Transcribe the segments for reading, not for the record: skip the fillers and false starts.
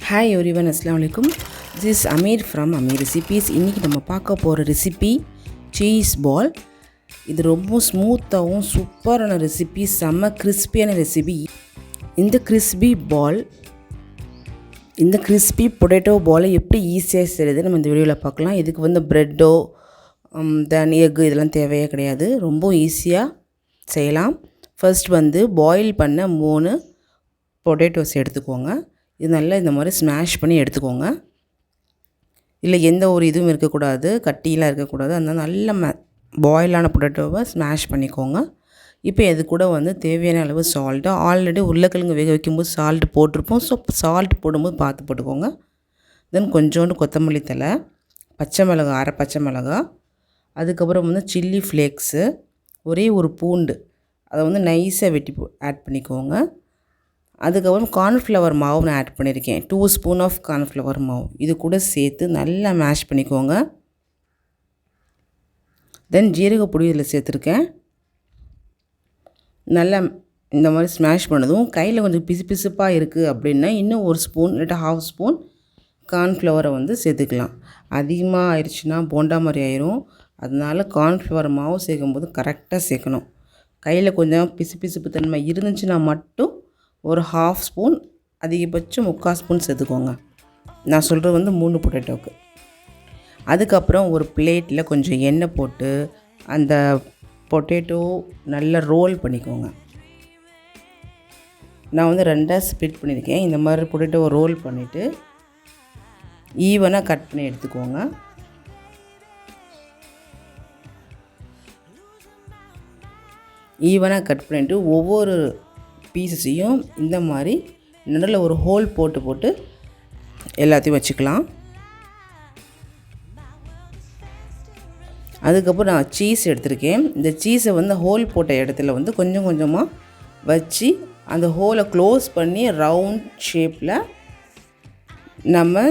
Hi everyone, aslamalaikum. This is Amir from Amir Recipes. இன்னைக்கு நம்ம பார்க்க போகிற ரெசிபி சீஸ் பால். இது ரொம்ப ஸ்மூத்தாகவும் சூப்பரான ரெசிபி, செம்ம கிறிஸ்பியான ரெசிபி. இந்த கிறிஸ்பி பொட்டேட்டோ பாலை எப்படி ஈஸியாக செய்கிறது நம்ம இந்த வீடியோவில் பார்க்கலாம். இதுக்கு வந்து ப்ரெட்டோ தென் எக்கு இதெல்லாம் தேவையே கிடையாது, ரொம்ப ஈஸியாக செய்யலாம். ஃபர்ஸ்ட் வந்து பாயில் பண்ண 3 பொட்டேட்டோஸ் எடுத்துக்கோங்க. இது நல்லா இந்த மாதிரி ஸ்மாஷ் பண்ணி எடுத்துக்கோங்க. இல்லை எந்த ஒரு இதுவும் இருக்கக்கூடாது, கட்டியெலாம் இருக்கக்கூடாது. அதனால் நல்ல பாயிலான பொட்டேட்டோவை ஸ்மாஷ் பண்ணிக்கோங்க. இப்போ இது கூட வந்து தேவையான அளவு சால்ட்டு, ஆல்ரெடி உருளைக்கிழங்கு வேக வைக்கும்போது சால்ட் போட்டிருப்போம். ஸோ சால்ட் போடும்போது பார்த்து போட்டுக்கோங்க. தென் கொஞ்சோண்டு கொத்தமல்லி தழை, பச்சை மிளகா, அரை பச்சை மிளகா, அதுக்கப்புறம் வந்து சில்லி ஃப்ளேக்ஸு, ஒரே ஒரு பூண்டு, அதை வந்து நைஸாக வெட்டி ஆட் பண்ணிக்கோங்க. அதுக்கப்புறம் கார்ன்ஃப்ளவர் மாவு நான் ஆட் பண்ணியிருக்கேன், 2 ஸ்பூன் ஆஃப் கார்ன்ஃப்ளவர் மாவு. இது கூட சேர்த்து நல்லா மேஷ் பண்ணிக்கோங்க. தென் ஜீரகப்பொடி இதில் சேர்த்துருக்கேன். நல்லா இந்த மாதிரி ஸ்மாஷ் பண்ணதும் கையில் கொஞ்சம் பிசுப்பாக இருக்குது அப்படின்னா இன்னும் 1 ஸ்பூன் இல்லாட்டா 1/2 ஸ்பூன் கார்ன்ஃப்ளவரை வந்து சேர்த்துக்கலாம். அதிகமாக ஆயிடுச்சுன்னா போண்டா மாதிரி ஆயிரும். அதனால் கார்ன்ஃப்ளவர் மாவு சேர்க்கும்போது கரெக்டாக சேர்க்கணும். கையில் கொஞ்சம் பிசுப்பு தன்மை இருந்துச்சுன்னா மட்டும் ஒரு 1/2 ஸ்பூன், அதிகபட்சம் 3/4 ஸ்பூன் சேர்த்துக்கோங்க. நான் சொல்கிறது வந்து 3 பொட்டேட்டோவுக்கு. அதுக்கப்புறம் ஒரு பிளேட்டில் கொஞ்சம் எண்ணெய் போட்டு அந்த பொட்டேட்டோ நல்லா ரோல் பண்ணிக்கோங்க. நான் வந்து 2ஆக ஸ்ப்ளிட் பண்ணியிருக்கேன். இந்த மாதிரி பொட்டேட்டோவை ரோல் பண்ணிவிட்டு ஈவனாக கட் பண்ணி எடுத்துக்கோங்க. ஈவனாக கட் பண்ணிவிட்டு ஒவ்வொரு பீஸஸையும் இந்த மாதிரி நடுவில் ஒரு ஹோல் போட்டு எல்லாத்தையும் வச்சுக்கலாம். அதுக்கப்புறம் நான் சீஸ் எடுத்திருக்கேன். இந்த சீஸை வந்து ஹோல் போட்ட இடத்துல வந்து கொஞ்சம் கொஞ்சமாக வச்சு அந்த ஹோலை க்ளோஸ் பண்ணி ரவுண்ட் ஷேப்பில் நம்ம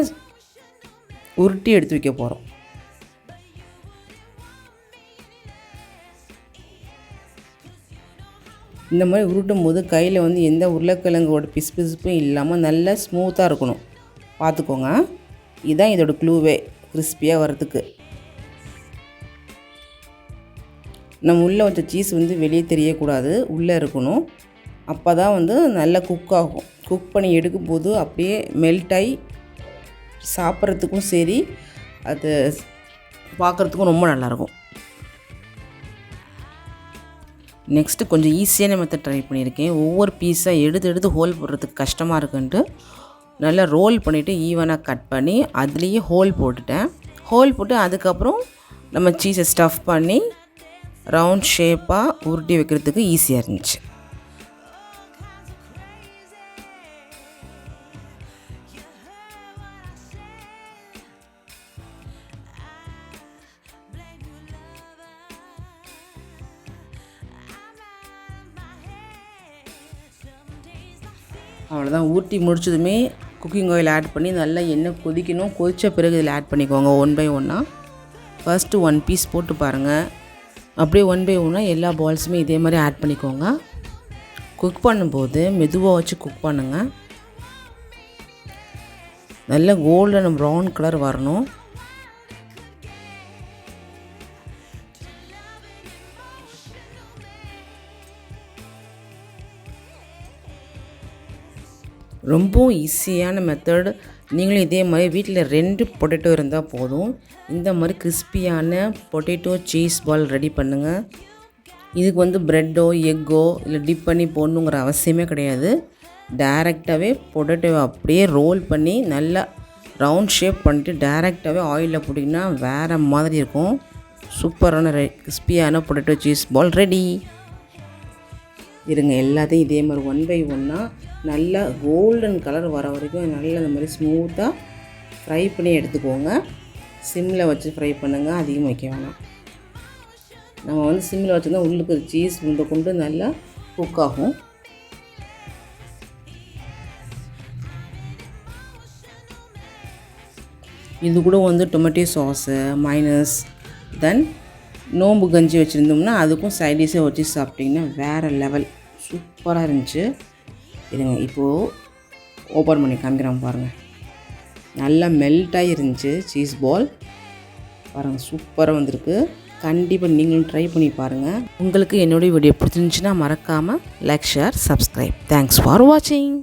உருட்டி எடுத்து வைக்க போகிறோம். இந்த மாதிரி உருட்டும் போது கையில் வந்து எந்த உருளைக்கிழங்கோட பிசுப்பும் இல்லாமல் நல்லா ஸ்மூத்தாக இருக்கணும், பார்த்துக்கோங்க. இதுதான் இதோட க்ளூவே கிறிஸ்பியாக வர்றதுக்கு. நம்ம உள்ளே வச்ச சீஸ் வந்து வெளியே தெரியக்கூடாது, உள்ளே இருக்கணும். அப்போ தான் வந்து நல்லா குக் ஆகும். குக் பண்ணி எடுக்கும்போது அப்படியே மெல்ட் ஆகி சாப்பிட்றதுக்கும் சரி, அது பார்க்குறதுக்கும் ரொம்ப நல்லாயிருக்கும். நெக்ஸ்ட்டு கொஞ்சம் ஈஸியான மெத்தட் ட்ரை பண்ணியிருக்கேன். ஒவ்வொரு பீஸாக எடுத்து ஹோல் போடுறதுக்கு கஷ்டமாக இருக்குன்ட்டு நல்லா ரோல் பண்ணிவிட்டு ஈவனாக கட் பண்ணி அதுலேயே ஹோல் போட்டுட்டேன். ஹோல் போட்டு அதுக்கப்புறம் நம்ம சீஸை ஸ்டஃப் பண்ணி ரவுண்ட் ஷேப்பாக உருட்டி வைக்கிறதுக்கு ஈஸியாக இருந்துச்சு. அவ்வளோதான். ஊட்டி முடிச்சதுமே குக்கிங் ஆயில் ஆட் பண்ணி நல்லா எண்ணெய் கொதிக்கணும். கொதித்த பிறகு இதில் ஆட் பண்ணிக்கோங்க 1 பை 1. ஃபஸ்ட்டு 1 பீஸ் போட்டு பாருங்கள். அப்படியே 1 பை 1 எல்லா பால்ஸுமே இதே மாதிரி ஆட் பண்ணிக்கோங்க. குக் பண்ணும்போது மெதுவாக வச்சு குக் பண்ணுங்கள். நல்ல கோல்டன் ப்ரௌன் கலர் வரணும். ரொம்ப ஈஸியான மெத்தட். நீங்களும் இதே மாதிரி வீட்டில் 2 பொட்டேட்டோ இருந்தால் போதும். இந்த மாதிரி கிறிஸ்பியான பொட்டேட்டோ சீஸ் பால் ரெடி பண்ணுங்கள். இதுக்கு வந்து ப்ரெட்டோ எக்கோ இல்லை டிப் பண்ணி போடணுங்கிற அவசியமே கிடையாது. டைரெக்டாகவே பொட்டேட்டோவை அப்படியே ரோல் பண்ணி நல்லா ரவுண்ட் ஷேப் பண்ணிட்டு டைரெக்டாகவே ஆயிலில் போட்டிங்கன்னா வேறு மாதிரி இருக்கும். சூப்பரான கிறிஸ்பியான பொட்டேட்டோ சீஸ் பால் ரெடி. இருங்க, எல்லாத்தையும் இதே மாதிரி 1 பை 1 நல்லா கோல்டன் கலர் வர வரைக்கும் நல்லா இந்த மாதிரி ஸ்மூத்தாக ஃப்ரை பண்ணி எடுத்துக்கோங்க. சிம்மில் வச்சு ஃப்ரை பண்ணுங்கள், அதிகமாக வைக்க வேணாம். நம்ம வந்து சிம்மில் வச்சுருந்தா உள்ளுக்கு சீஸ் கொண்டு நல்லா குக் ஆகும். இது கூட வந்து டொமேட்டோ சாஸு, மைனஸ், தென் நோம்பு கஞ்சி வச்சுருந்தோம்னா அதுக்கும் சைடிஷாக வச்சு சாப்பிட்டிங்கன்னா வேறு லெவல் சூப்பராக இருந்துச்சு. இருங்க, இப்போது ஓப்பன் பண்ணி காமிக்கிறேன் பாருங்கள். நல்லா மெல்ட்டாகி இருந்துச்சு சீஸ் பால். பாருங்கள் சூப்பராக வந்திருக்கு. கண்டிப்பாக நீங்களும் ட்ரை பண்ணி பாருங்கள். உங்களுக்கு என்னுடைய வீடியோ பிடிச்சிருந்துச்சுன்னா மறக்காமல் like, share, subscribe. Thanks for வாட்சிங்.